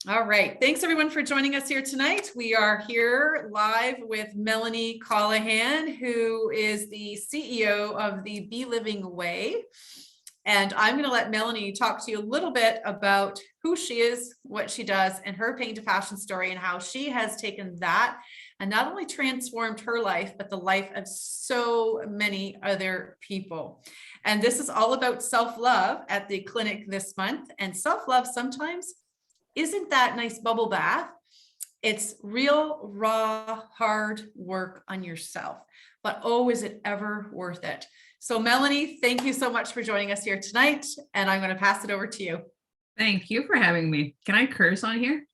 All right. Thanks everyone for joining us here tonight. We are here live with Melanie Callahan, who is the CEO of the Be Living Way. And I'm going to let Melanie talk to you a little bit about who she is, what she does, and her pain to fashion story, and how she has taken that and not only transformed her life, but the life of so many other people. And this is all about self-love at the clinic this month. And self-love sometimes isn't that nice bubble bath. It's real, raw, hard work on yourself. But oh, is it ever worth it? So Melanie, thank you so much for joining us here tonight. And I'm going to pass it over to you. Thank you for having me. Can I curse on here?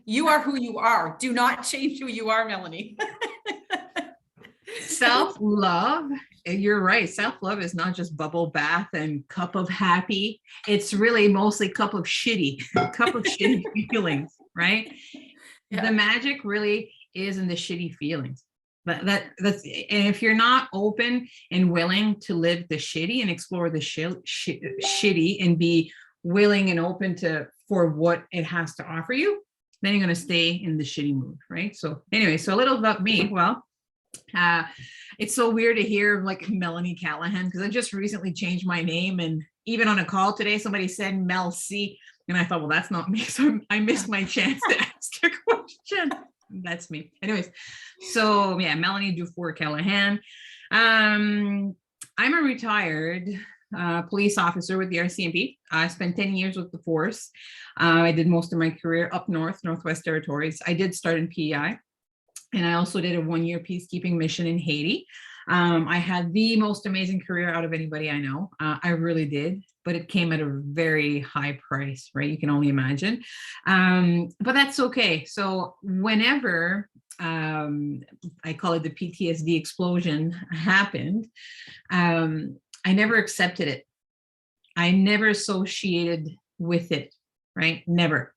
You are who you are. Do not change who you are, Melanie. Self-love, you're right. Self-love is not just bubble bath and cup of happy. It's really mostly cup of shitty, cup of shitty feelings, right? Yeah. The magic really is in the shitty feelings. That's and if you're not open and willing to live the shitty and explore the shitty and be willing and open for what it has to offer you, then you're going to stay in the shitty mood, right? So anyway, so a little about me. Well, it's so weird to hear like Melanie Callahan, because I just recently changed my name, and even on a call today somebody said Mel C, and I thought, well, that's not me, so I missed my chance to ask a question. That's me. Anyways, so yeah, Melanie Dufour Callahan. I'm a retired police officer with the RCMP. I spent 10 years with the force. I did most of my career up north, Northwest Territories. I did start in PEI. And I also did a 1-year peacekeeping mission in Haiti. I had the most amazing career out of anybody I know. I really did, but it came at a very high price, right? You can only imagine. But that's okay. So whenever I call it the PTSD explosion happened, I never accepted it. I never associated with it, right? Never.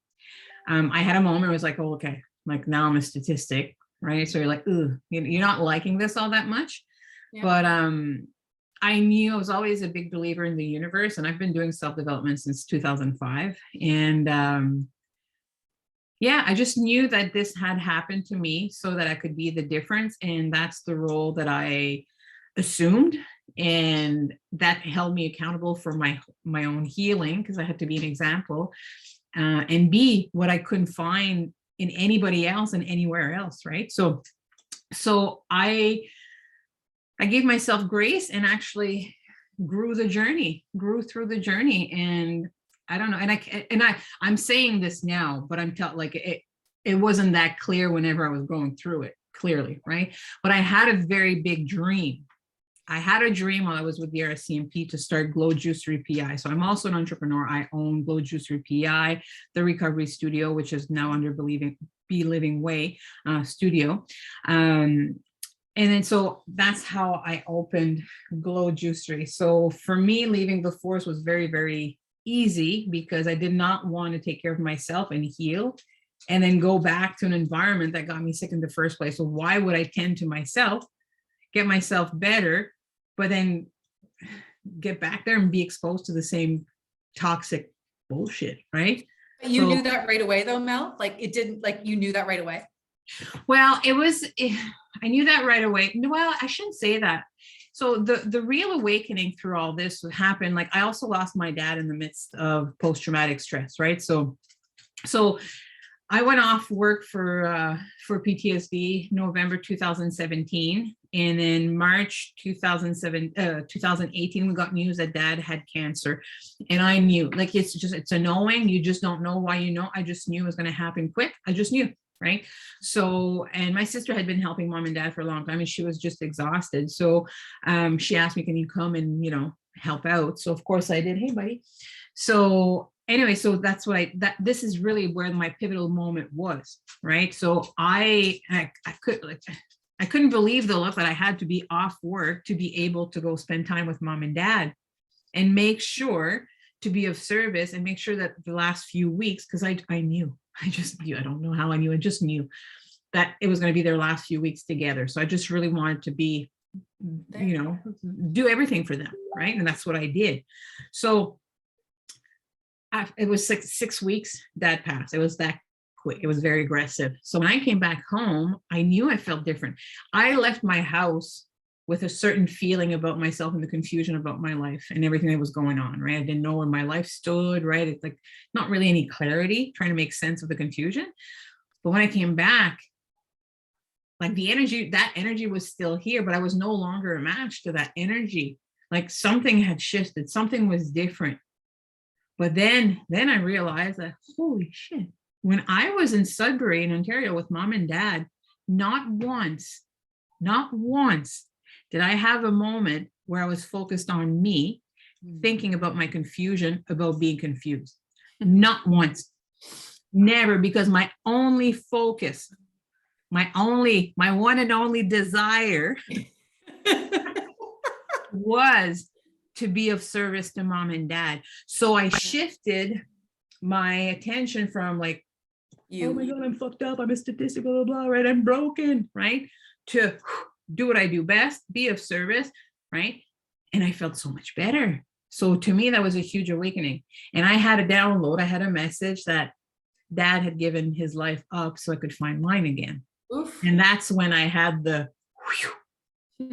I had a moment where I was like, oh, okay, like now I'm a statistic. Right. So you're like, ooh, you're not liking this all that much. Yeah. But I knew I was always a big believer in the universe, and I've been doing self-development since 2005. And yeah, I just knew that this had happened to me so that I could be the difference. And that's the role that I assumed. And that held me accountable for my own healing, because I had to be an example and be what I couldn't find in anybody else and anywhere else, right? So I gave myself grace and actually grew through the journey. And I don't know, and I'm saying this now, but I'm like it wasn't that clear whenever I was going through it, clearly, right? But I had a very big dream. I had a dream while I was with the RCMP to start Glow Juicery PI. So I'm also an entrepreneur. I own Glow Juicery PI, the recovery studio, which is now under Be Living Way studio. And then so that's how I opened Glow Juicery. So for me, leaving the force was very, very easy, because I did not want to take care of myself and heal and then go back to an environment that got me sick in the first place. So why would I tend to myself, get myself better, but then get back there and be exposed to the same toxic bullshit, right? You knew that right away though, Mel? Like it didn't, like you knew that right away? Well, I knew that right away. Well, I shouldn't say that. So the real awakening through all this happened, like I also lost my dad in the midst of post-traumatic stress, right? So I went off work for PTSD November 2017, and in March 2018 we got news that dad had cancer, and I knew, like it's annoying. You just don't know why you know. I just knew it was going to happen quick. I just knew, right? So, and my sister had been helping mom and dad for a long time, and she was just exhausted. So she asked me, can you come and help out? So of course I did. Hey, buddy. So anyway, so that's what this is really where my pivotal moment was, right? So I couldn't believe the look that I had to be off work to be able to go spend time with mom and dad and make sure to be of service and make sure that the last few weeks, because I knew, I just knew, I don't know how I knew, I just knew that it was going to be their last few weeks together. So I just really wanted to be, do everything for them, right? And that's what I did. So It was 6 weeks that passed. It was that quick. It was very aggressive. So when I came back home, I knew I felt different. I left my house with a certain feeling about myself and the confusion about my life and everything that was going on, right? I didn't know where my life stood, right? It's like not really any clarity, trying to make sense of the confusion. But when I came back, like that energy was still here, but I was no longer a match to that energy. Like something had shifted, something was different. But then I realized that, holy shit, when I was in Sudbury in Ontario with mom and dad, not once did I have a moment where I was focused on me, thinking about my confusion, about being confused. Not once, never, because my only focus, my one and only desire was to be of service to mom and dad. So I shifted my attention from like, oh my God, I'm fucked up, I'm a statistic, blah, blah, blah, right? I'm broken, right? To do what I do best, be of service, right? And I felt so much better. So to me, that was a huge awakening. And I had a download, I had a message that dad had given his life up so I could find mine again. Oof. And that's when I had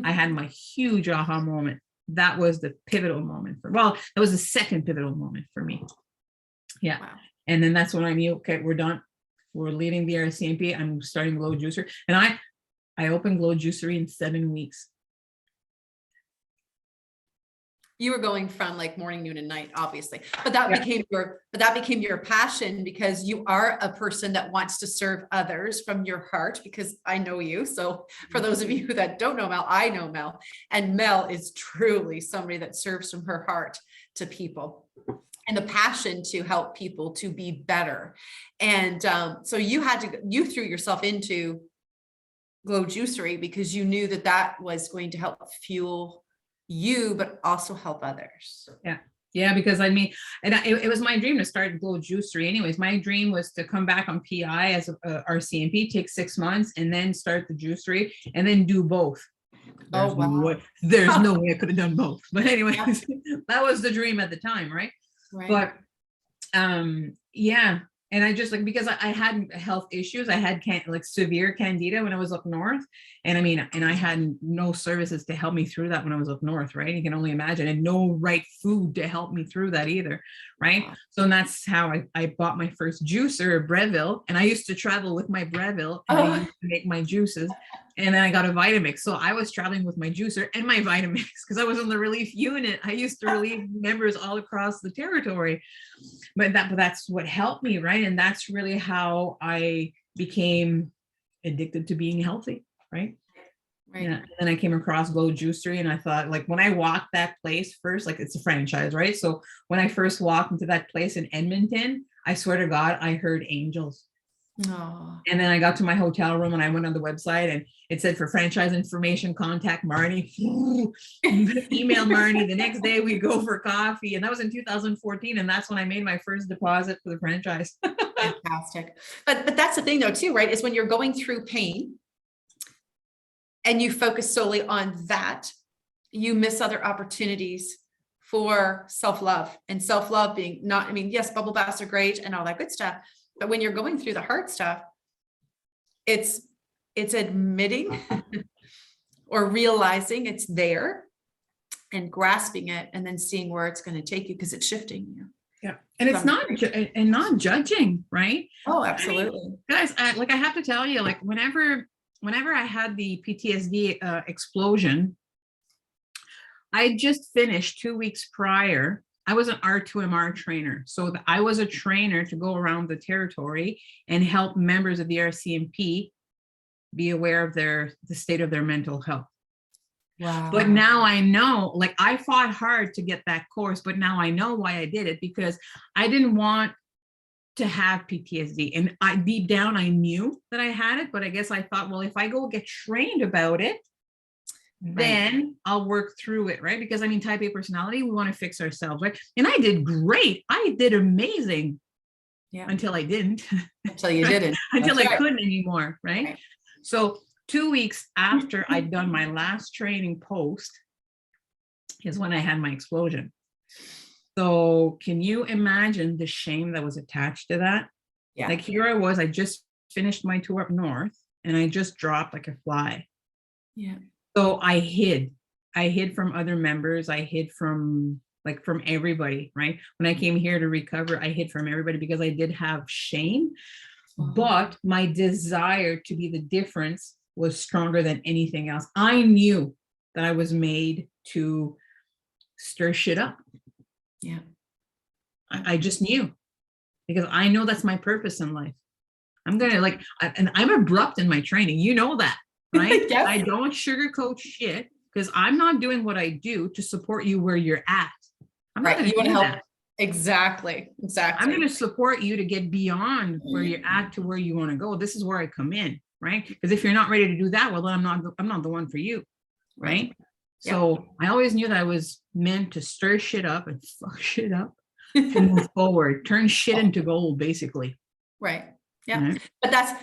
I had my huge aha moment. That was the pivotal moment that was the second pivotal moment for me. Yeah. Wow. And then that's when I knew, okay, we're done. We're leaving the RCMP. I'm starting Glow Juicer. And I opened Glow Juicery in 7 weeks. You were going from like morning, noon, and night, obviously, but that became your passion, because you are a person that wants to serve others from your heart, because I know you. So for those of you that don't know Mel, I know Mel, and Mel is truly somebody that serves from her heart to people, and the passion to help people to be better. And so you threw yourself into Glow Juicery because you knew that was going to help fuel you, but also help others. Yeah, because I mean, and it was my dream to start Glow Juicery. Anyways, my dream was to come back on PI as a RCMP, take 6 months, and then start the juicery, and then do both. There's no way I could have done both. But anyways, that was the dream at the time, right? But yeah. And I just because I had health issues, I had severe candida when I was up north. And I mean, and I had no services to help me through that when I was up north, right? You can only imagine, and no right food to help me through that either, right? Wow. So that's how I bought my first juicer, a Breville, and I used to travel with my Breville and I used to make my juices. And then I got a Vitamix. So I was traveling with my juicer and my Vitamix because I was on the relief unit. I used to relieve members all across the territory. But that's what helped me, right? And that's really how I became addicted to being healthy, right? Yeah. And then I came across Glow Juicery, and I thought, like, when I walked that place first, like, it's a franchise, right? So when I first walked into that place in Edmonton, I swear to God, I heard angels. Oh. And then I got to my hotel room and I went on the website and it said, for franchise information, contact Marnie. Email Marnie. The next day we go for coffee. And that was in 2014. And that's when I made my first deposit for the franchise. Fantastic. But that's the thing though, too, right? Is when you're going through pain and you focus solely on that, you miss other opportunities for self-love, and self-love being not, I mean, yes, bubble baths are great and all that good stuff. But when you're going through the hard stuff, it's admitting or realizing it's there and grasping it and then seeing where it's going to take you, because it's shifting you. Yeah. And it's not judging, right? Oh, absolutely. I mean, guys, I have to tell you, like, whenever I had the PTSD explosion, I just finished 2 weeks prior. I was an R2MR trainer. So I was a trainer to go around the territory and help members of the RCMP be aware of the state of their mental health. Wow. But now I know, like, I fought hard to get that course, but now I know why I did it, because I didn't want to have PTSD. And deep down, I knew that I had it, but I guess I thought, well, if I go get trained about it, then I'll work through it, right? Because I mean, type A personality, we want to fix ourselves, right? And I did great. I did amazing. Yeah. Until I didn't. Until you didn't. Until I couldn't anymore, right? So 2 weeks after I'd done my last training post is when I had my explosion. So can you imagine the shame that was attached to that? Yeah. Like here I was, I just finished my tour up north and I just dropped like a fly. Yeah. So I hid. I hid from other members. I hid from from everybody, right? When I came here to recover, I hid from everybody because I did have shame, but my desire to be the difference was stronger than anything else. I knew that I was made to stir shit up. Yeah. I just knew, because I know that's my purpose in life. I'm gonna and I'm abrupt in my training. You know that, right? Yes. I don't sugarcoat shit because I'm not doing what I do to support you where you're at. I'm not Right. gonna You want to do help. that. Exactly. I'm Exactly. gonna support you to get beyond where you're at to where you want to go. This is where I come in, right? Because if you're not ready to do that, well, then I'm not the one for you, right? Yeah. So I always knew that I was meant to stir shit up and fuck shit up to move forward, turn shit into gold, basically. Right. Yeah. Right?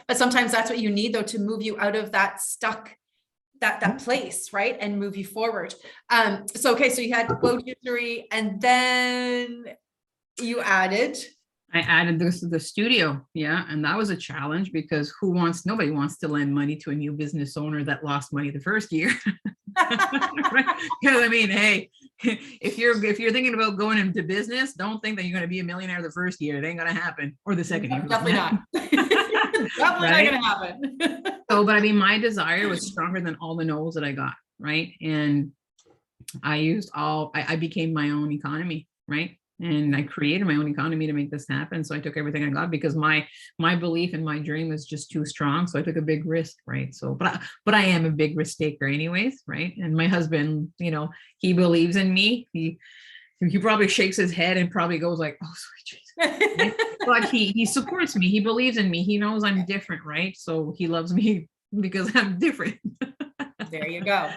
But sometimes that's what you need though, to move you out of that stuck, that place, right? And move you forward. So, okay. So you had flow jittery and then you added. I added this to the studio. Yeah. And that was a challenge because nobody wants to lend money to a new business owner that lost money the first year. Right? Because I mean, hey, if you're thinking about going into business, don't think that you're going to be a millionaire the first year. It ain't going to happen. Or the second year. Definitely not. Definitely not going to happen. So, but I mean, my desire was stronger than all the no's that I got. Right. And I became my own economy. Right. And I created my own economy to make this happen. So I took everything I got because my belief and my dream was just too strong. So I took a big risk, right? So, but I am a big risk taker, anyways, right? And my husband, he believes in me. He probably shakes his head and probably goes like, "Oh, sweet Jesus," right? But he supports me. He believes in me. He knows I'm different, right? So he loves me because I'm different. There you go.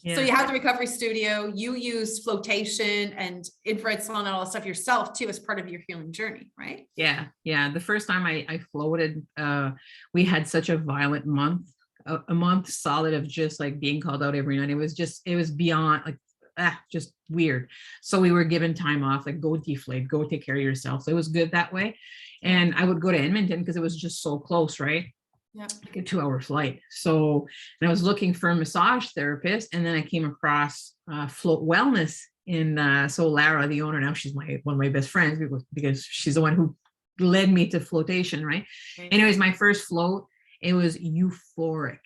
Yeah. So you have the recovery studio, you use flotation and infrared sauna and all that stuff yourself too, as part of your healing journey, right? Yeah. Yeah. The first time I floated, we had such a violent month, a month solid of just like being called out every night. It was beyond just weird. So we were given time off, like go deflate, go take care of yourself. So it was good that way. And I would go to Edmonton because it was just so close, right? Yeah. Like a 2-hour flight. So, and I was looking for a massage therapist, and then I came across Float Wellness so Lara, the owner now, she's one of my best friends because she's the one who led me to flotation, right? Anyways, my first float, it was euphoric.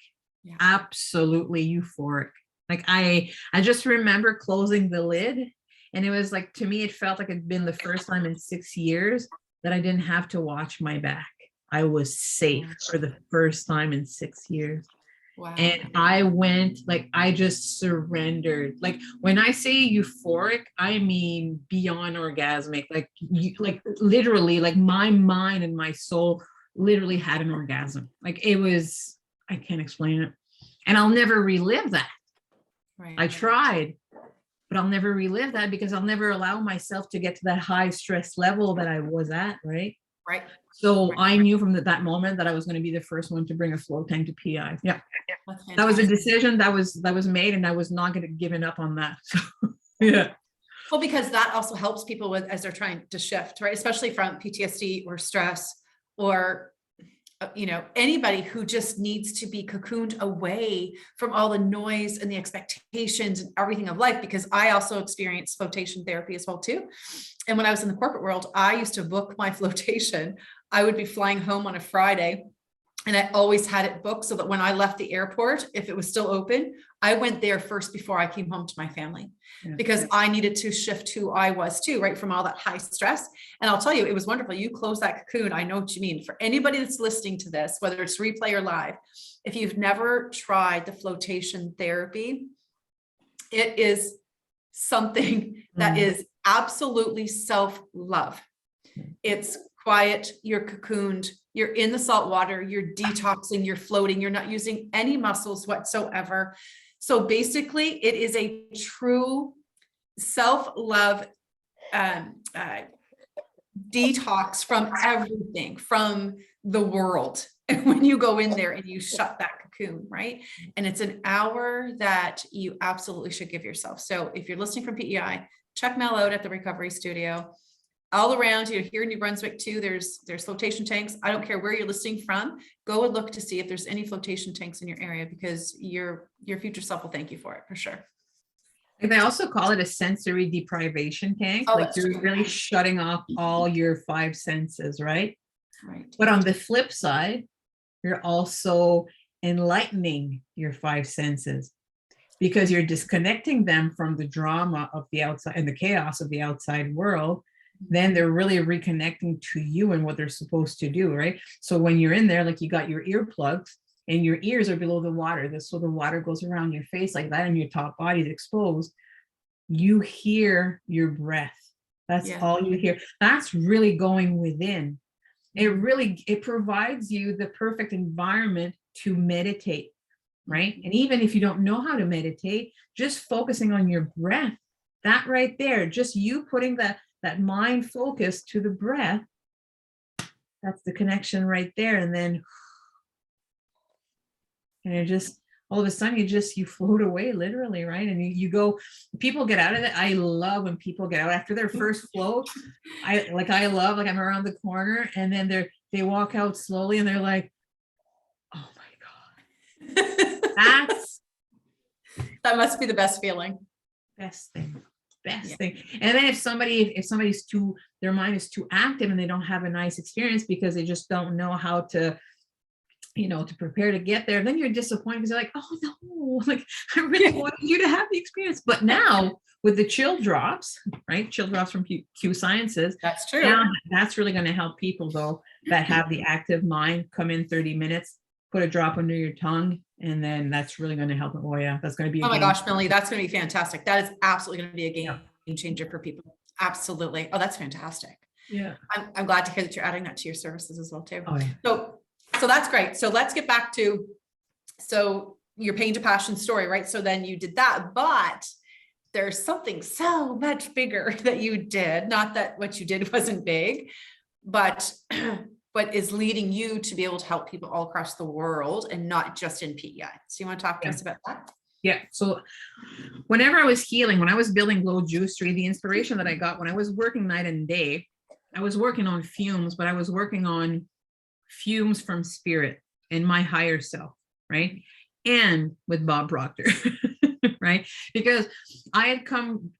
Yeah. Absolutely euphoric. Like I just remember closing the lid, and it was like, to me, it felt like it'd been the first time in 6 years that I didn't have to watch my back. I was safe for the first time in 6 years. Wow. And I went, I just surrendered. Like when I say euphoric, I mean beyond orgasmic, literally, like my mind and my soul literally had an orgasm. Like it was, I can't explain it. And I'll never relive that. Right. I tried, but I'll never relive that because I'll never allow myself to get to that high stress level that I was at. Right. Right. So I knew from that moment that I was going to be the first one to bring a float tank to PI. Yeah. That was a decision that was made, and I was not going to give up on that. So, yeah. Well, because that also helps people as they're trying to shift, right? Especially from PTSD or stress or, anybody who just needs to be cocooned away from all the noise and the expectations and everything of life, because I also experienced flotation therapy as well too. And when I was in the corporate world, I used to book my flotation. I would be flying home on a Friday, and I always had it booked so that when I left the airport, if it was still open, I went there first before I came home to my family, because I needed to shift who I was too, right? From all that high stress. And I'll tell you, it was wonderful. You close that cocoon. I know what you mean. For anybody that's listening to this, whether it's replay or live, if you've never tried the flotation therapy, it is something that is absolutely self-love. It's quiet, you're cocooned, you're in the salt water, you're detoxing, you're floating, you're not using any muscles whatsoever. So basically, it is a true self-love detox from everything, from the world. And when you go in there and you shut that cocoon, right? And it's an hour that you absolutely should give yourself. So if you're listening from PEI, check Mel out at the recovery studio. All around you here in New Brunswick too, there's flotation tanks. I don't care where you're listening from. Go and look to see if there's any flotation tanks in your area, because your future self will thank you for it, for sure. And they also call it a sensory deprivation tank. Oh, like that's you're true. really shutting off all your five senses, right? Right. But on the flip side, you're also enlightening your five senses, because you're disconnecting them from the drama of the outside and the chaos of the outside world. Then they're really reconnecting to you and what they're supposed to do, right? So when you're in there, like you got your earplugs and your ears are below the water, so the water goes around your face like that and your top body is exposed, you hear your breath. That's all you hear. That's really going within. It provides you the perfect environment to meditate, right? And even if you don't know how to meditate, just focusing on your breath, that right there, just you putting that mind focus to the breath, that's the connection right there. And then, and it just, all of a sudden you float away literally, right? And you go, people get out of it. I love when people get out after their first float. I'm around the corner and then they walk out slowly and they're like, oh my God. That must be the best feeling. Best thing. And then if somebody's their mind is too active and they don't have a nice experience because they just don't know how to, to prepare to get there, then you're disappointed because you're like, oh no, like I really wanted you to have the experience. But now with the chill drops, right? Chill drops from Q Sciences. That's true. Now that's really going to help people though that have the active mind come in 30 minutes, put a drop under your tongue, and then that's really going to help. Oh yeah, that's going to be. Oh my gosh, Melanie, that's going to be fantastic. That is absolutely going to be a game changer for people. Absolutely. Oh, that's fantastic. Yeah. I'm glad to hear that you're adding that to your services as well too. Oh, yeah. So that's great. So let's get back to, so your pain to passion story, right? So then you did that, but there's something so much bigger that you did. Not that what you did wasn't big, but is leading you to be able to help people all across the world and not just in PEI. So you want to talk to us about that? Yeah. So whenever I was healing, when I was building Glow Juicery, the inspiration that I got when I was working night and day, I was working on fumes, but I was working on fumes from spirit and my higher self, right? And with Bob Proctor, right? Because I had come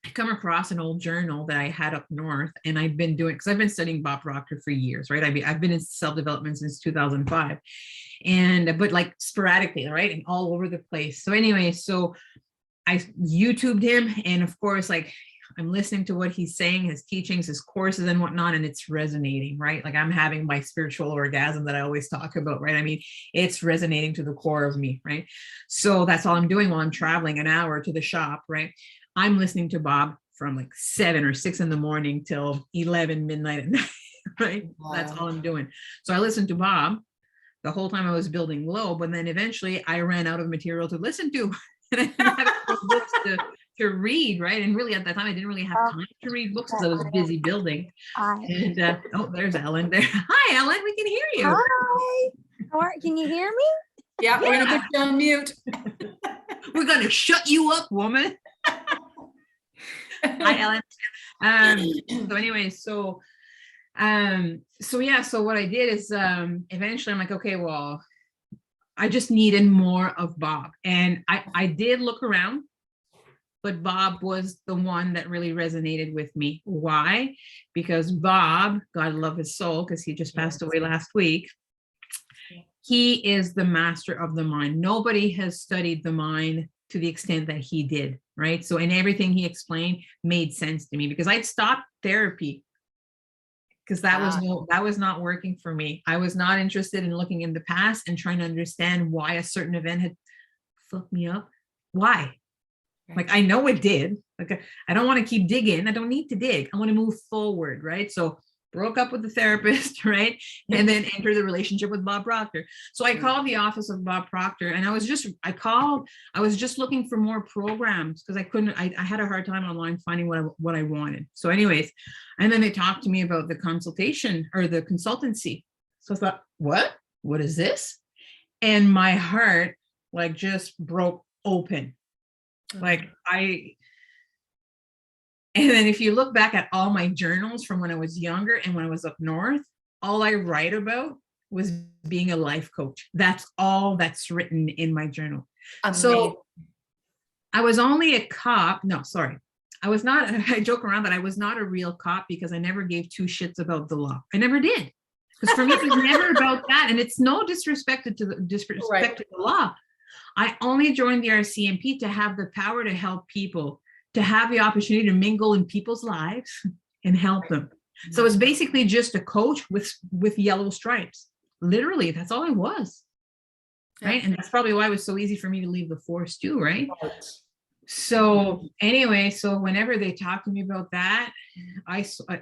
across an old journal that I had up north, and I've been doing, because I've been studying Bob Proctor for years, right? I've been in self-development since 2005, but like sporadically, right? And all over the place. So anyway, so I YouTubed him, and of course, like I'm listening to what he's saying, his teachings, his courses and whatnot, and it's resonating, right? Like I'm having my spiritual orgasm that I always talk about, right? I mean, it's resonating to the core of me, right? So that's all I'm doing while I'm traveling an hour to the shop, right? I'm listening to Bob from like 7 or 6 in the morning till 11 midnight at night, right? Wow. That's all I'm doing. So I listened to Bob the whole time I was building Glow, but then eventually I ran out of material to listen to. And I didn't have books to read, right? And really at that time, I didn't really have time to read books because I was busy building. And there's Ellen there. Hi, Ellen, we can hear you. Hi. Can you hear me? Yeah, we're gonna put you on mute. We're gonna shut you up, woman. Hi, Ellen. So anyway, so what I did is eventually I'm like, okay, well, I just needed more of Bob. And I did look around, but Bob was the one that really resonated with me. Why? Because Bob, God love his soul, because he just passed away last week. He is the master of the mind. Nobody has studied the mind to the extent that he did, right? So, and everything he explained made sense to me, because I'd stopped therapy because that was not working for me. I was not interested in looking in the past and trying to understand why a certain event had fucked me up. Why? Like, I know it did. Like, I don't want to keep digging. I don't need to dig. I want to move forward, right? So broke up with the therapist, right? And then entered the relationship with Bob Proctor. So I called the office of Bob Proctor, and I was just looking for more programs because I had a hard time online finding what I wanted. So anyways, and then they talked to me about the consultation or the consultancy. So I thought, what is this? And my heart like just broke open. Like And then if you look back at all my journals from when I was younger and when I was up north, all I write about was being a life coach. That's all that's written in my journal. Amazing. So I was only a cop. No, sorry. I was not, I joke around that I was not a real cop because I never gave two shits about the law. I never did. Because for me, it was never about that. And it's no disrespect to the law. I only joined the RCMP to have the power to help people, to have the opportunity to mingle in people's lives and help them. So it's basically just a coach with yellow stripes. Literally, that's all I was. Right. And that's probably why it was so easy for me to leave the force too, right? So anyway, so whenever they talk to me about that,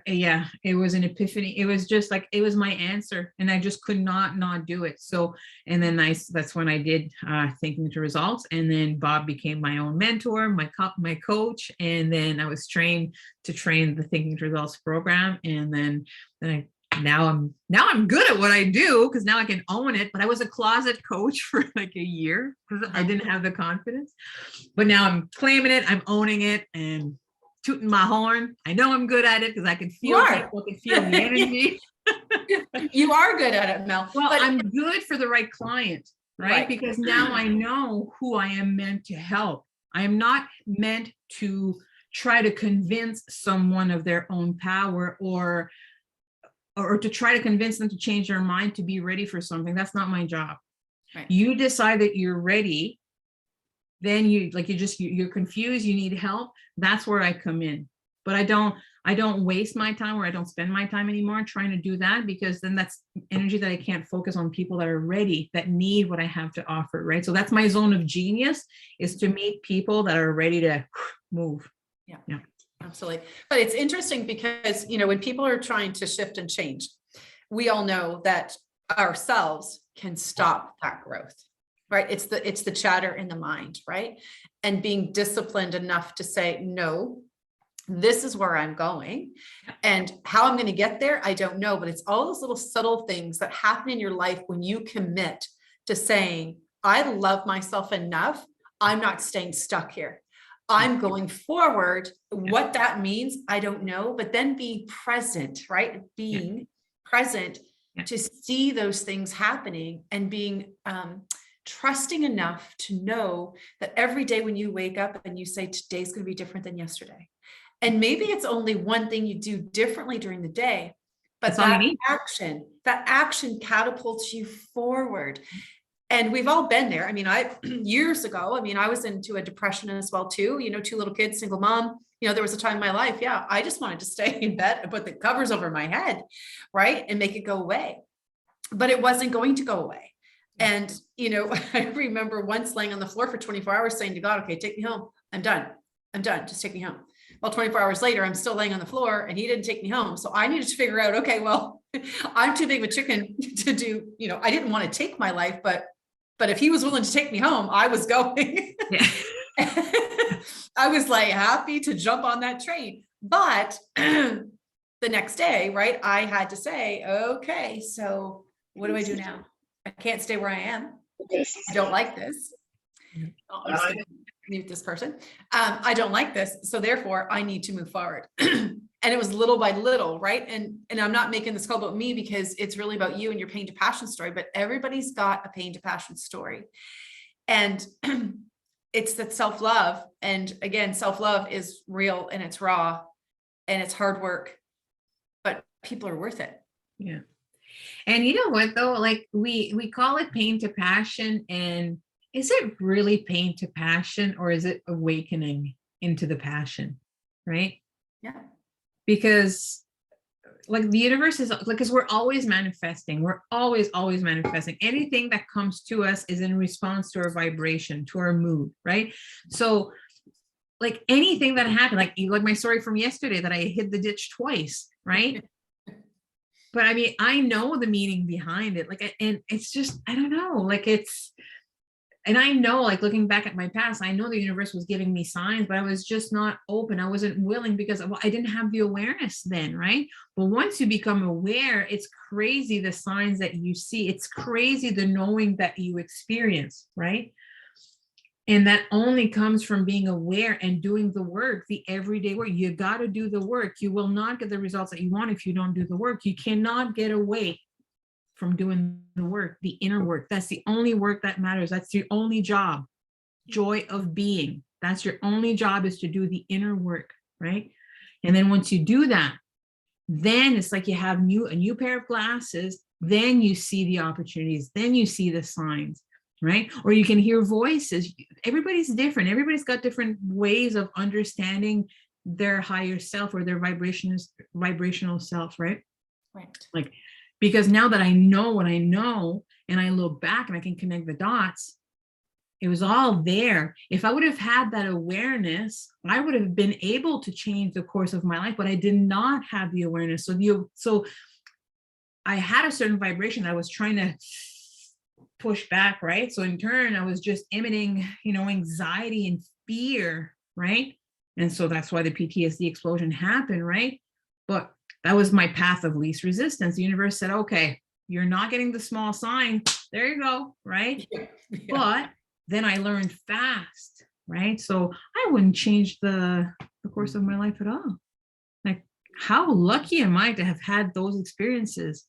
yeah, it was an epiphany. It was just like, it was my answer and I just could not do it. So, and then that's when I did Thinking to Results. And then Bob became my own mentor, my coach. And then I was trained to train the Thinking to Results program. And then now I'm good at what I do because now I can own it. But I was a closet coach for like a year because I didn't have the confidence. But now I'm claiming it, I'm owning it and tooting my horn. I know I'm good at it because I can feel people, can feel the energy. You are good at it, Mel. Well, but I'm good for the right client, right? Because now I know who I am meant to help. I am not meant to try to convince someone of their own power or to try to convince them to change their mind to be ready for something. That's not my job. Right. You decide that you're ready, then you're confused, you need help. That's where I come in. But I don't waste my time, or I don't spend my time anymore trying to do that, because then that's energy that I can't focus on people that are ready, that need what I have to offer, right? So that's my zone of genius, is to meet people that are ready to move. Yeah. Absolutely. But it's interesting because, when people are trying to shift and change, we all know that ourselves can stop that growth, right? It's the chatter in the mind, right? And being disciplined enough to say, no, this is where I'm going, and how I'm going to get there, I don't know, but it's all those little subtle things that happen in your life when you commit to saying, I love myself enough. I'm not staying stuck here. I'm going forward. What that means, I don't know, but then being present, right? Being present to see those things happening, and being trusting enough to know that every day when you wake up and you say, today's going to be different than yesterday. And maybe it's only one thing you do differently during the day, but that action catapults you forward. And we've all been there. I mean, years ago, I was into a depression as well too, 2 little kids, single mom, there was a time in my life. Yeah. I just wanted to stay in bed and put the covers over my head, right? And make it go away, but it wasn't going to go away. And, I remember once laying on the floor for 24 hours saying to God, okay, take me home. I'm done. Just take me home. Well, 24 hours later, I'm still laying on the floor and he didn't take me home. So I needed to figure out, okay, well, I'm too big of a chicken to do, I didn't want to take my life, but if he was willing to take me home, I was going. I was like happy to jump on that train. But the next day, right, I had to say, okay, so what do I do now? I can't stay where I am. I don't like this. Mute this person. I don't like this. So therefore I need to move forward. And it was little by little, right? And I'm not making this call about me, because it's really about you and your pain to passion story, but everybody's got a pain to passion story. And it's that self-love. And again, self-love is real and it's raw and it's hard work, but people are worth it. Yeah. And you know what though, like we call it pain to passion, and is it really pain to passion, or is it awakening into the passion? Right? Yeah. Because like the universe is like, because we're always manifesting. We're always manifesting. Anything that comes to us is in response to our vibration, to our mood, right? So like anything that happened, like my story from yesterday that I hit the ditch twice, right? But I mean, I know the meaning behind it. Like, and it's just, I don't know, like and I know, like looking back at my past, I know the universe was giving me signs, but I was just not open. I wasn't willing because I didn't have the awareness then, right? But once you become aware, it's crazy the signs that you see. It's crazy the knowing that you experience, right? And that only comes from being aware and doing the work, the everyday work. You got to do the work. You will not get the results that you want if you don't do the work. You cannot get away from doing the work, the inner work. That's the only work that matters. That's your only job. Joy of being. That's your only job, is to do the inner work, right? And then once you do that, then it's like you have a new pair of glasses. Then you see the opportunities. Then you see the signs, right? Or you can hear voices. Everybody's different. Everybody's got different ways of understanding their higher self or their vibrational self, right? Right. Like, because now that I know what I know, and I look back and I can connect the dots, it was all there. If I would have had that awareness, I would have been able to change the course of my life, but I did not have the awareness. So I had a certain vibration that I was trying to push back, right? So in turn, I was just emitting, anxiety and fear, right? And so that's why the PTSD explosion happened, right? But that was my path of least resistance. The universe said, okay, you're not getting the small sign. There you go, right? Yeah. But then I learned fast, right? So I wouldn't change the course of my life at all. Like, how lucky am I to have had those experiences?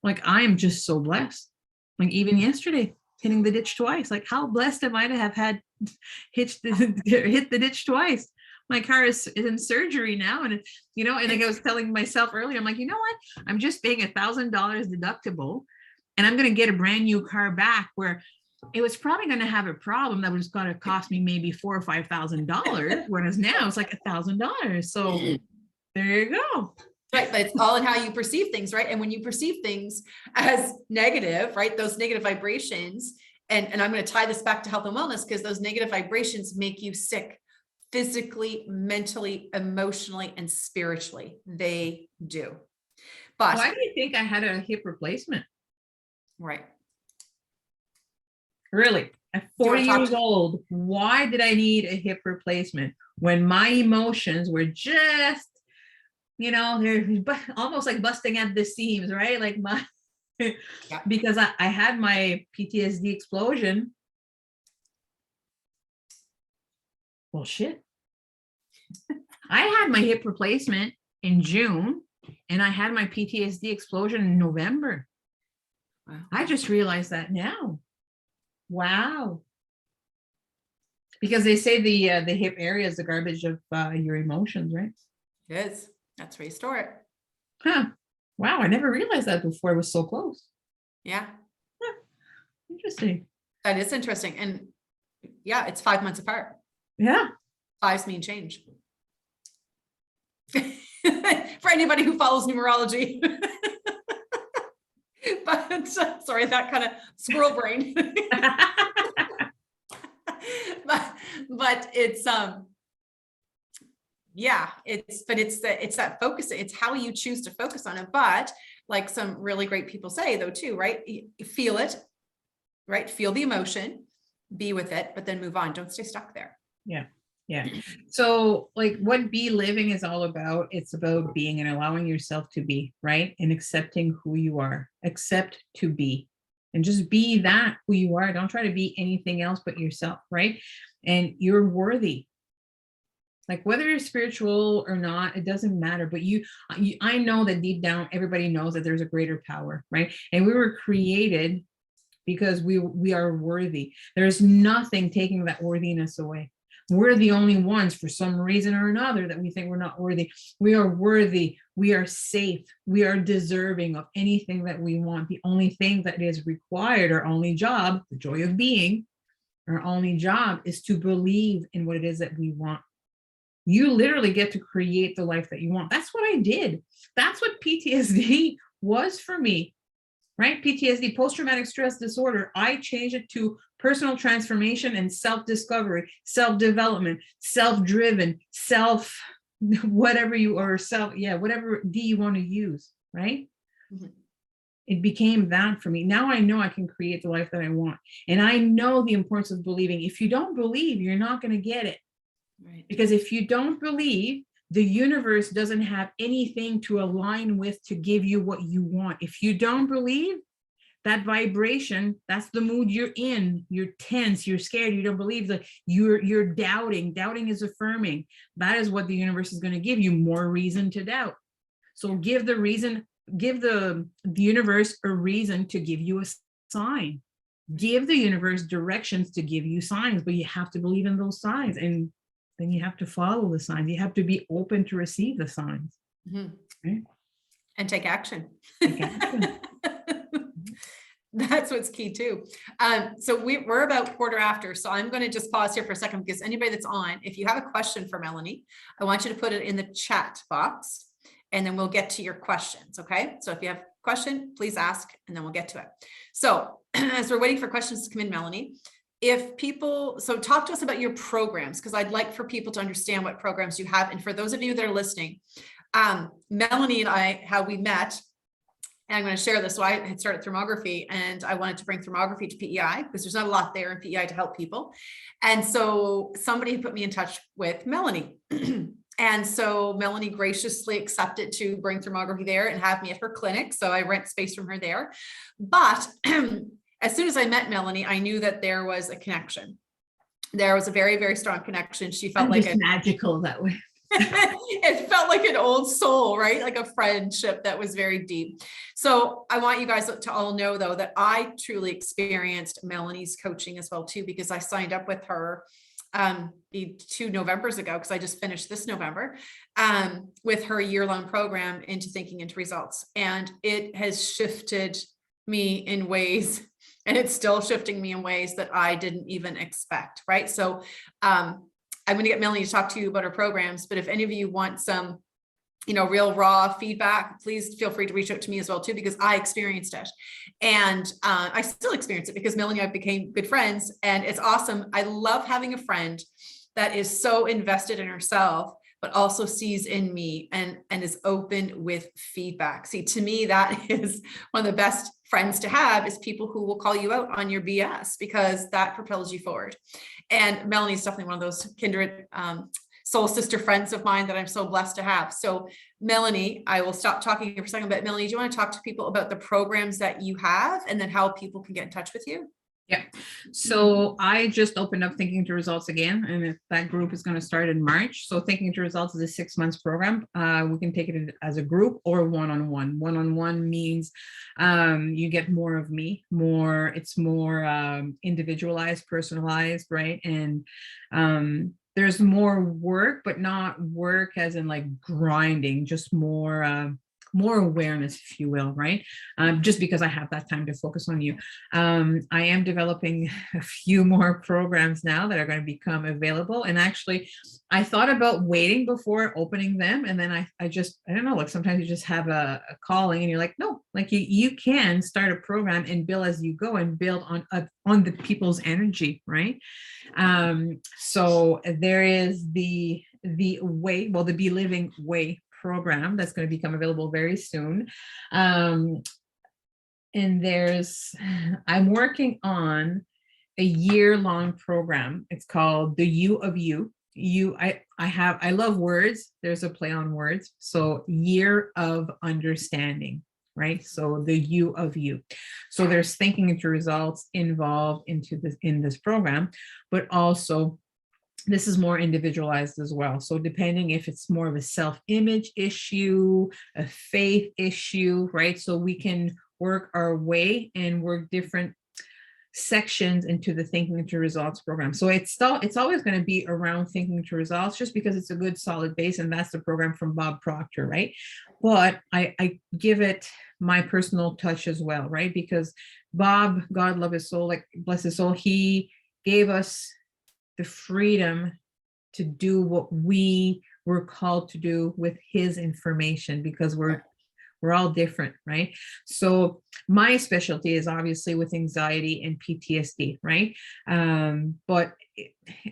Like, I am just so blessed. Like, even yesterday, hitting the ditch twice. Like, how blessed am I to have had hit the ditch twice? My car is in surgery now. And, and like I was telling myself earlier, I'm like, you know what? I'm just paying $1,000 deductible, and I'm going to get a brand new car back, where it was probably going to have a problem that was going to cost me maybe $4,000 or $5,000, whereas now it's like $1,000. So there you go. Right, but it's all in how you perceive things, right? And when you perceive things as negative, right, those negative vibrations, and I'm going to tie this back to health and wellness, because those negative vibrations make you sick physically, mentally, emotionally, and spiritually. They do. But why do you think I had a hip replacement? Right. Really? At 40 years old, why did I need a hip replacement when my emotions were just, they're almost like busting at the seams, right? Like because I had my PTSD explosion. Well, shit. I had my hip replacement in June, and I had my PTSD explosion in November. Wow. I just realized that now. Wow. Because they say the hip area is the garbage of your emotions, right? It is. That's where you store it. Huh. Wow, I never realized that before. It was so close. Yeah. Huh. Interesting. That is interesting. And yeah, it's 5 months apart. Yeah. 5s mean change. For anybody who follows numerology. But sorry, that kind of squirrel brain. but it's yeah, it's that focus. It's how you choose to focus on it. But like some really great people say though too, right? You feel it, right? Feel the emotion, be with it, but then move on. Don't stay stuck there. Yeah. Yeah. So like what Be Living is all about, it's about being and allowing yourself to be, right? And accepting who you are. Accept to be. And just be that who you are. Don't try to be anything else but yourself, right? And you're worthy. Like whether you're spiritual or not, it doesn't matter. But I know that deep down, everybody knows that there's a greater power, right? And we were created because we are worthy. There's nothing taking that worthiness away. We're the only ones for some reason or another that we think we're not worthy. We are worthy. We are safe. We are deserving of anything that we want. The only thing that is required, our only job, the joy of being, our only job is to believe in what it is that we want. You literally get to create the life that you want. That's what I did. That's what PTSD was for me, right? PTSD, post-traumatic stress disorder. I changed it to personal transformation and self-discovery, self-development, self-driven, whatever whatever D you want to use, right? Mm-hmm. It became that for me. Now I know I can create the life that I want. And I know the importance of believing. If you don't believe, you're not going to get it. Right. Because if you don't believe, the universe doesn't have anything to align with to give you what you want. If you don't believe, that vibration, that's the mood you're in. You're tense, you're scared, you don't believe, that you're doubting. Doubting is affirming. That is what the universe is going to give you, more reason to doubt. So give the reason, give the universe a reason to give you a sign. Give the universe directions to give you signs, but you have to believe in those signs, and then you have to follow the signs. You have to be open to receive the signs. Right? And take action. Take action. That's what's key too. So we're about quarter after, so I'm going to just pause here for a second, because anybody that's on, if you have a question for Melanie, I want you to put it in the chat box, and then we'll get to your questions. Okay. So if you have a question, please ask, and then we'll get to it. So as we're waiting for questions to come in, Melanie, if people, so talk to us about your programs, because I'd like for people to understand what programs you have. And for those of you that are listening, Melanie and I, how we met, and I'm going to share this. So I had started thermography, and I wanted to bring thermography to PEI because there's not a lot there in PEI to help people. And so somebody put me in touch with Melanie. And so Melanie graciously accepted to bring thermography there and have me at her clinic. So I rent space from her there. But as soon as I met Melanie, I knew that there was a connection. There was a very, very strong connection. She felt like magical that way. It felt like an old soul, right? Like a friendship that was very deep. So I want you guys to all know, though, that I truly experienced Melanie's coaching as well, too, because I signed up with her 2 Novembers ago, because I just finished this November with her year-long program into Thinking into Results. And it has shifted me in ways, and it's still shifting me in ways that I didn't even expect, right? So I'm going to get Melanie to talk to you about her programs, but if any of you want some, real raw feedback, please feel free to reach out to me as well too, because I experienced it. And I still experience it, because Melanie and I became good friends, and it's awesome. I love having a friend that is so invested in herself, but also sees in me and is open with feedback. See, to me, that is one of the best friends to have, is people who will call you out on your BS, because that propels you forward. And Melanie's definitely one of those kindred soul sister friends of mine that I'm so blessed to have. So Melanie, I will stop talking here for a second, but Melanie, do you want to talk to people about the programs that you have, and then how people can get in touch with you? Yeah. So I just opened up Thinking to Results again, and that group is going to start in March. So Thinking to Results is a 6 months program. We can take it as a group or one-on-one. One-on-one means you get more of me, it's more individualized, personalized, right? And there's more work, but not work as in like grinding, just more awareness, if you will, right? Just because I have that time to focus on you. I am developing a few more programs now that are going to become available. And actually, I thought about waiting before opening them. And then I don't know, like sometimes you just have a calling and you're like, no, like you can start a program and build as you go, and build on the people's energy, right? So there is the way, well, the Be Living Way program that's going to become available very soon. And I'm working on a year-long program. It's called The You of You. I love words. There's a play on words. So Year of Understanding, right? So the You of You. So there's Thinking into Results involved in this program, but also this is more individualized as well. So depending if it's more of a self-image issue, a faith issue, right? So we can work our way and work different sections into the Thinking into Results program. So it's always going to be around Thinking into Results, just because it's a good solid base, and that's the program from Bob Proctor, right? But I give it my personal touch as well, right? Because Bob, God love his soul, like bless his soul, he gave us the freedom to do what we were called to do with his information, because we're all different, right? So my specialty is obviously with anxiety and PTSD, right? But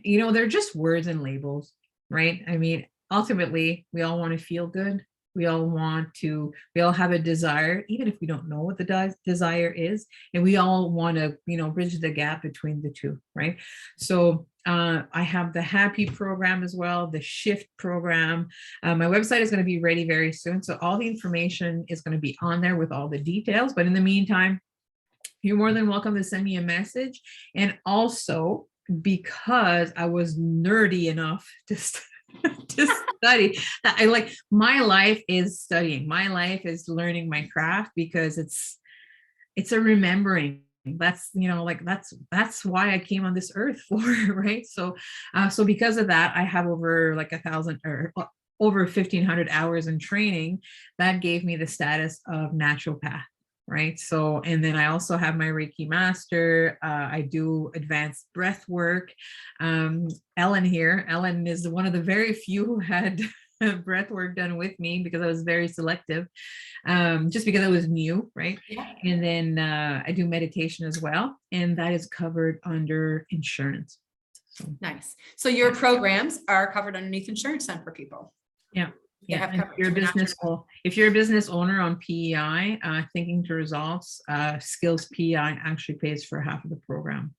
they're just words and labels, right? I mean, ultimately, we all want to feel good. We all have a desire, even if we don't know what the desire is, and we all want to, bridge the gap between the two, right? So I have the Happy program as well, the Shift program. My website is going to be ready very soon. So all the information is going to be on there with all the details. But in the meantime, you're more than welcome to send me a message. And also, because I was nerdy enough to study, that I like, my life is studying. My life is learning my craft, because it's a remembering. That's, like that's why I came on this earth for, right? So because of that, I have over like 1,000 or over 1,500 hours in training that gave me the status of naturopath. Right. So, and then I also have my Reiki master. I do advanced breath work. Ellen is one of the very few who had breath work done with me, because I was very selective, just because I was new. Right. Yeah. And then I do meditation as well. And that is covered under insurance. So, nice. So your programs are covered underneath insurance then for people. yeah. They Yeah, have and coverage if you're a business owner on PEI, Thinking to Results, Skills PEI actually pays for half of the program.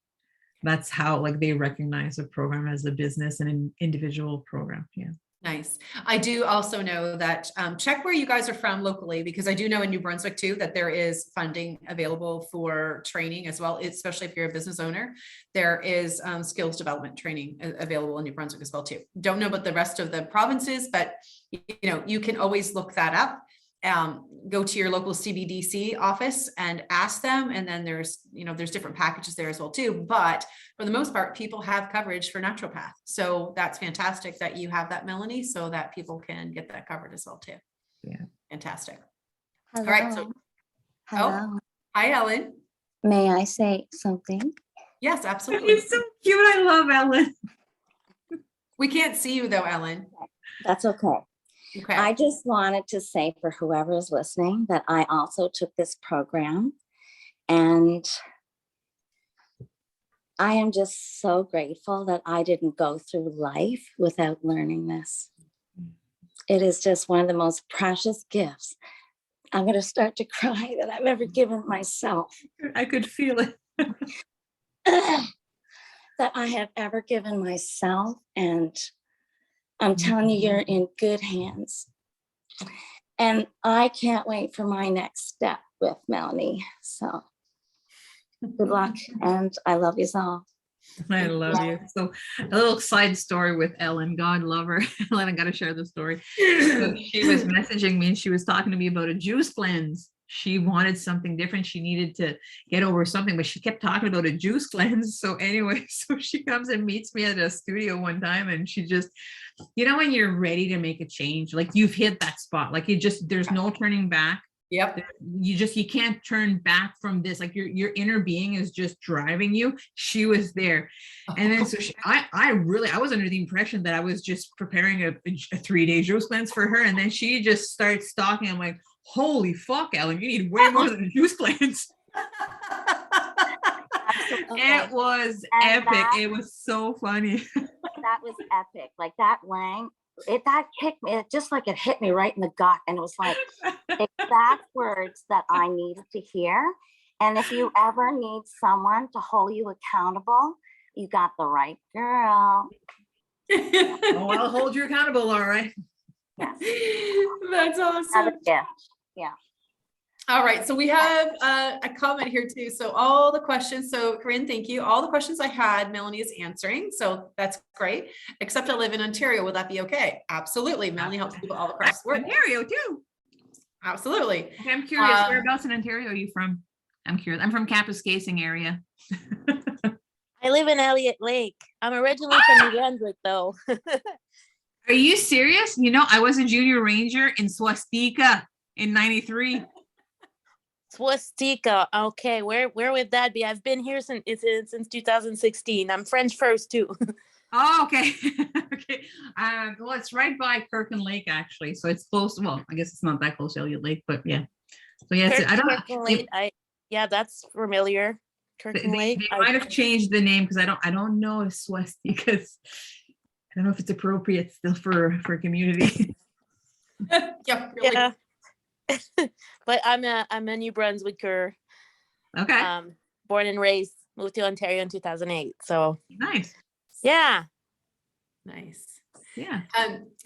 That's how like they recognize a program as a business and an individual program. Yeah. Nice. I do also know that check where you guys are from locally, because I do know in New Brunswick too that there is funding available for training as well, especially if you're a business owner. There is skills development training available in New Brunswick as well too. Don't know about the rest of the provinces, but you can always look that up. Go to your local CBDC office and ask them. And then there's different packages there as well too. But for the most part, people have coverage for naturopath. So that's fantastic that you have that, Melanie, so that people can get that covered as well too. Yeah. Fantastic. Hello. All right. So, Hello. Hi, Ellen. May I say something? Yes, absolutely. He's so cute. I love Ellen. We can't see you though, Ellen. That's okay. Okay. I just wanted to say for whoever is listening that I also took this program, and I am just so grateful that I didn't go through life without learning this. It is just one of the most precious gifts. I'm going to start to cry that I've ever given myself. I could feel it. That I have ever given myself. And I'm telling you, you're in good hands. And I can't wait for my next step with Melanie. So good luck. And I love you all. I love you. So a little side story with Ellen, God love her. Ellen, I got to share the story. So she was messaging me and she was talking to me about a juice cleanse. She wanted something different. She needed to get over something, but she kept talking about a juice cleanse. So anyway, so she comes and meets me at a studio one time, and she just, when you're ready to make a change, like you've hit that spot, like there's no turning back. Yep. You can't turn back from this. Like your inner being is just driving you. She was there. And then so I was under the impression that I was just preparing a 3-day juice cleanse for her. And then she just starts talking. I'm like, holy fuck, Ellen, you need way more than a juice cleanse. It was epic. It was so funny. That was epic. Like that rang. That kicked me. It just like it hit me right in the gut. And it was like exact words that I needed to hear. And if you ever need someone to hold you accountable, you got the right girl. Oh, I'll hold you accountable. All right. Yes. That's awesome. Yeah. Yeah. All right, so we have a comment here too. So all the questions, so Corinne, thank you. All the questions I had, Melanie is answering. So that's great. Except I live in Ontario. Will that be okay? Absolutely. Melanie helps people all across the world. Ontario too. Absolutely. Okay, I'm curious, whereabouts in Ontario are you from? I'm curious. I'm from Kapuskasing area. I live in Elliott Lake. I'm originally from New Brunswick though. Are you serious? I was a junior ranger in Swastika in 93. Swastika. Okay, where would that be? I've been here since 2016. I'm French first too. Oh, okay. Okay. Well, it's right by Kirkland Lake actually, so it's close. Well, I guess it's not that close to Elliott Lake, but yeah. So yeah, Kirkland Lake. Yeah, that's familiar. Kirkland Lake. They might have changed the name because I don't know if Swastika's. I don't know if it's appropriate still for community. Yeah. Really. Yeah. But I'm a New Brunswicker. Okay. Born and raised, moved to Ontario in 2008. So nice. yeah. Nice. Yeah.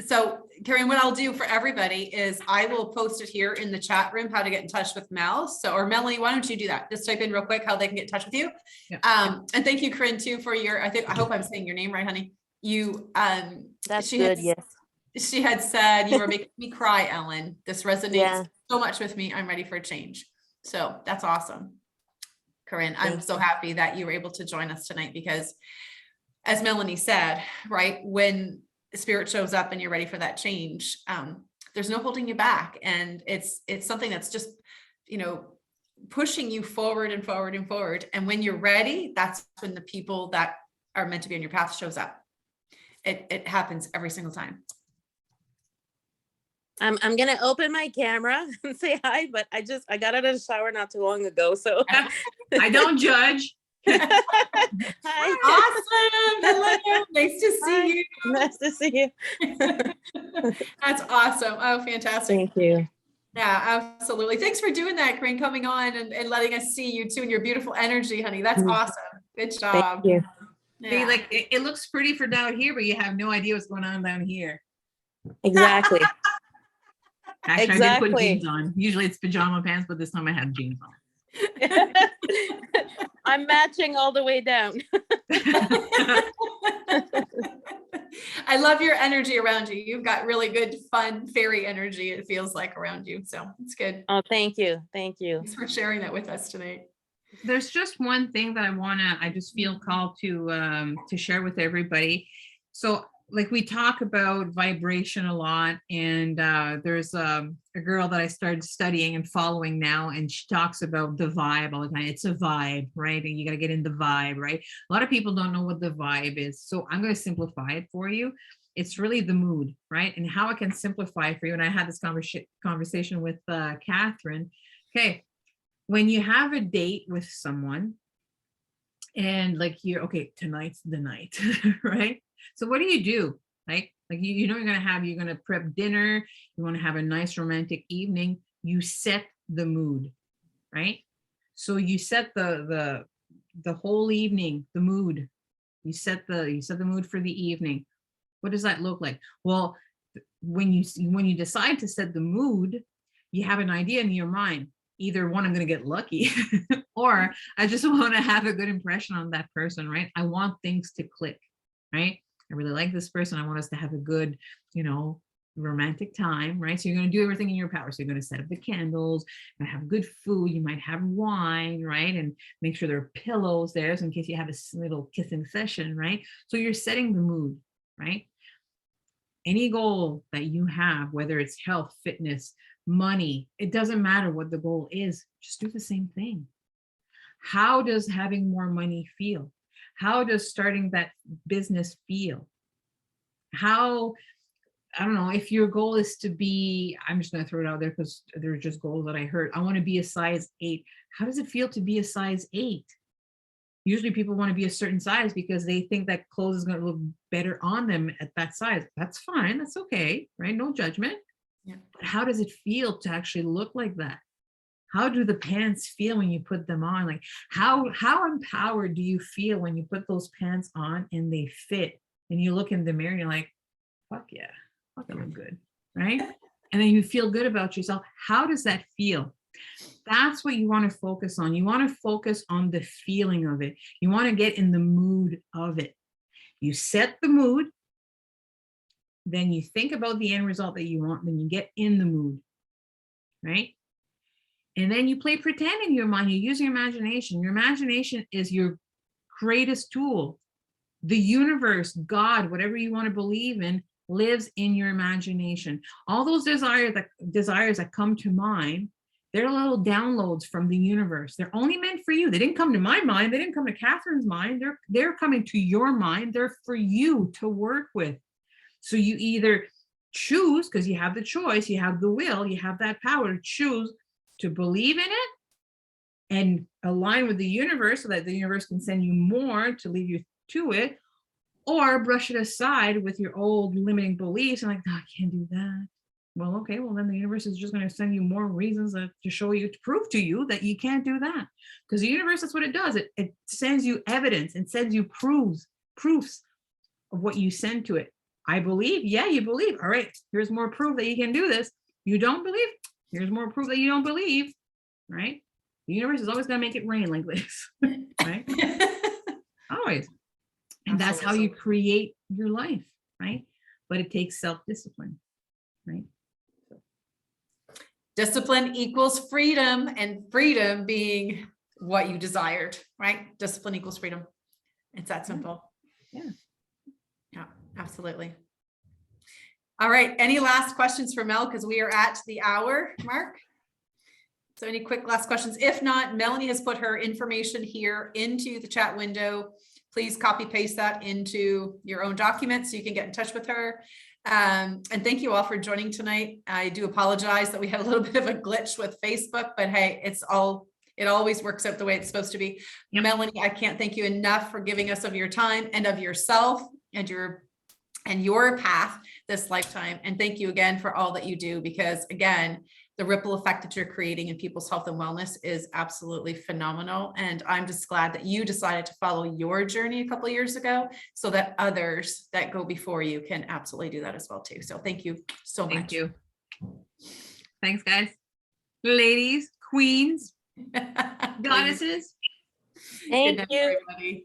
So Karen, what I'll do for everybody is I will post it here in the chat room, how to get in touch with Mel. So, or Melanie, why don't you do that? Just type in real quick how they can get in touch with you. Yeah. And thank you, Corinne, too, for your, I hope I'm saying your name right, honey. You, That's she good. had, Yes. she had said, you were making me cry, Ellen. This resonates Yeah. so much with me. I'm ready for a change. So that's awesome. Corinne, I'm Thank so happy that you were able to join us tonight because as Melanie said, right, when spirit shows up and you're ready for that change, there's no holding you back. And it's something that's just, pushing you forward and forward and forward. And when you're ready, that's when the people that are meant to be on your path shows up. It happens every single time. I'm gonna open my camera and say hi, but I got out of the shower not too long ago, so I don't judge. hi. Awesome. Hello. Nice to Hi. see you. Nice to see you. That's awesome. Oh, fantastic. Thank you. Yeah, absolutely. Thanks for doing that, Corinne, coming on and letting us see you too and your beautiful energy, honey. That's awesome. Good job. Thank you. See, Yeah. like it looks pretty for down here, but you have no idea what's going on down here. Exactly. Actually, I did put Exactly. jeans on. Usually it's pajama pants, but this time I had jeans on. I'm matching all the way down. I love your energy around you. You've got really good, fun, fairy energy, it feels like, around you. So it's good. Oh, thank you. Thank you. Thanks for sharing that with us tonight. There's just one thing that I just feel called to share with everybody. So like we talk about vibration a lot, and there's a girl that I started studying and following now, and she talks about the vibe all the time. It's a vibe, right? And you got to get in the vibe, right? A lot of people don't know what the vibe is. So I'm going to simplify it for you. It's really the mood, right? And how I can simplify it for you. And I had this conversation with Catherine. Okay. When you have a date with someone and like okay, tonight's the night, right? So what do? Like you know, you're going to prep dinner. You want to have a nice romantic evening. You set the mood, right? So you set the whole evening, the mood. You set the mood for the evening. What does that look like? Well, when you decide to set the mood, you have an idea in your mind. Either one, I'm going to get lucky, or I just want to have a good impression on that person, right? I want things to click, right? I really like this person. I want us to have a good, romantic time, right? So you're going to do everything in your power. So you're going to set up the candles, and have good food. You might have wine, right? And make sure there are pillows there, so in case you have a little kissing session, right? So you're setting the mood, right? Any goal that you have, whether it's health, fitness, money, it doesn't matter what the goal is, just do the same thing. How does having more money feel? How does starting that business feel? How, I don't know, if your goal is to be, I'm just going to throw it out there because they're just goals that I heard. I want to be a size 8. How does it feel to be a size 8? Usually people want to be a certain size because they think that clothes is going to look better on them at that size. That's fine. That's okay, right? No judgment. Yeah. But how does it feel to actually look like that? How do the pants feel when you put them on? Like how empowered do you feel when you put those pants on and they fit and you look in the mirror and you're like, fuck yeah, fuck, I look good, right? And then you feel good about yourself. How does that feel? That's what you want to focus on. You want to focus on the feeling of it. You want to get in the mood of it. You set the mood, then you think about the end result that you want, then you get in the mood, right? And then you play pretend in your mind. You use your imagination. Your imagination is your greatest tool. The universe, God, whatever you want to believe in, lives in your imagination. All those desires that come to mind, they're little downloads from the universe. They're only meant for you. They didn't come to my mind. They didn't come to Catherine's mind. They're coming to your mind. They're for you to work with. So you either choose, because you have the choice, you have the will, you have that power to choose to believe in it and align with the universe so that the universe can send you more to lead you to it, or brush it aside with your old limiting beliefs and like, no, I can't do that. Well, okay, well then the universe is just going to send you more reasons to show you, to prove to you that you can't do that. Because the universe, that's what it does. It sends you evidence and sends you proofs of what you send to it. I believe. Yeah, you believe. All right, here's more proof that you can do this. You don't believe? Here's more proof that you don't believe, right? The universe is always going to make it rain like this, right? Always. And that's how you create your life, right? But it takes self-discipline, right? Discipline equals freedom, and freedom being what you desired, right? Discipline equals freedom. It's that simple. Yeah. Yeah, absolutely. All right. Any last questions for Mel? Because we are at the hour mark. So any quick last questions? If not, Melanie has put her information here into the chat window. Please copy paste that into your own document so you can get in touch with her. And thank you all for joining tonight. I do apologize that we had a little bit of a glitch with Facebook, but hey, it always works out the way it's supposed to be. Yep. Melanie, I can't thank you enough for giving us of your time and of yourself and your path this lifetime. And thank you again for all that you do, because again, the ripple effect that you're creating in people's health and wellness is absolutely phenomenal. And I'm just glad that you decided to follow your journey a couple of years ago so that others that go before you can absolutely do that as well too. So thank you so much. Thank you. Thanks, guys. Ladies, queens, goddesses. Thank you. Everybody.